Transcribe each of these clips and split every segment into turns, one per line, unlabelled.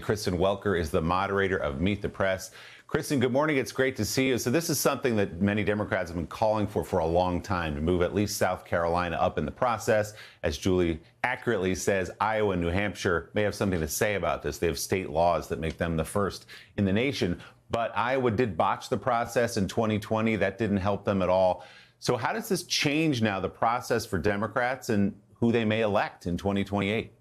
Kristen Welker is the moderator of Meet the Press. Kristen, good morning. It's great to see you. So this is something that many Democrats have been calling for a long time, to move at least South Carolina up in the process. As Julie accurately says, Iowa and New Hampshire may have something to say about this. They have state laws that make them the first in the nation. But Iowa did botch the process in 2020. That didn't help them at all. So how does this change now the process for Democrats and who they may elect in 2028?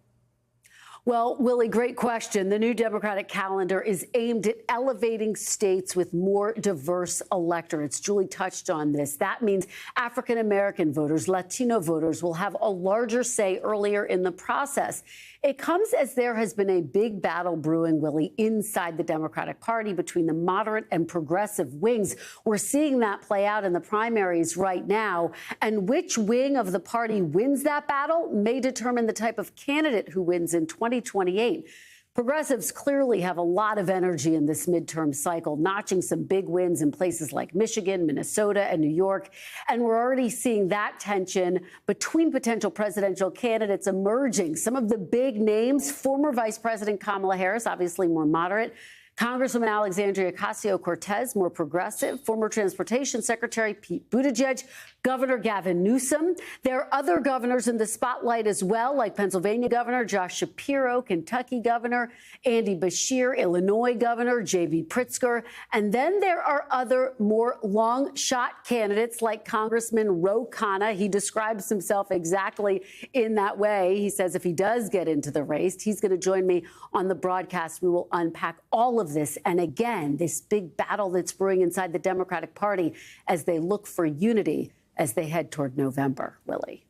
Well, Willie, great question. The new Democratic calendar is aimed at elevating states with more diverse electorates. Julie touched on this. That means African-American voters, Latino voters will have a larger say earlier in the process. It comes as there has been a big battle brewing, Willie, inside the Democratic Party between the moderate and progressive wings. We're seeing that play out in the primaries right now. And which wing of the party wins that battle may determine the type of candidate who wins in 2028. Progressives clearly have a lot of energy in this midterm cycle, notching some big wins in places like Michigan, Minnesota, and New York. And we're already seeing that tension between potential presidential candidates emerging. Some of the big names, former Vice President Kamala Harris, obviously more moderate, Congresswoman Alexandria Ocasio-Cortez, more progressive, former Transportation Secretary Pete Buttigieg, Governor Gavin Newsom. There are other governors in the spotlight as well, like Pennsylvania Governor Josh Shapiro, Kentucky Governor Andy Beshear, Illinois Governor J.B. Pritzker. And then there are other more long-shot candidates like Congressman Ro Khanna. He describes himself exactly in that way. He says if he does get into the race, he's going to join me on the broadcast. We will unpack all of this. And again, this big battle that's brewing inside the Democratic Party as they look for unity as they head toward November, Willie.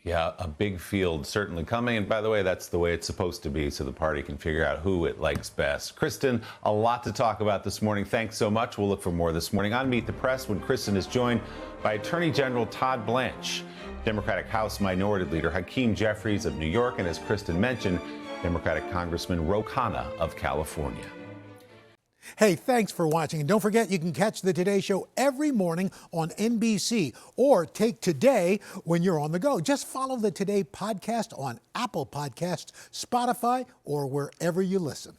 Yeah, a big field certainly coming. And by the way, that's the way it's supposed to be, so the party can figure out who it likes best. Kristen, a lot to talk about this morning. Thanks so much. We'll look for more this morning on Meet the Press when Kristen is joined by Attorney General Todd Blanche, Democratic House Minority Leader Hakeem Jeffries of New York, and as Kristen mentioned, Democratic Congressman Ro Khanna of California.
Hey, thanks for watching. And don't forget, you can catch the Today Show every morning on NBC or take Today when you're on the go. Just follow the Today podcast on Apple Podcasts, Spotify, or wherever you listen.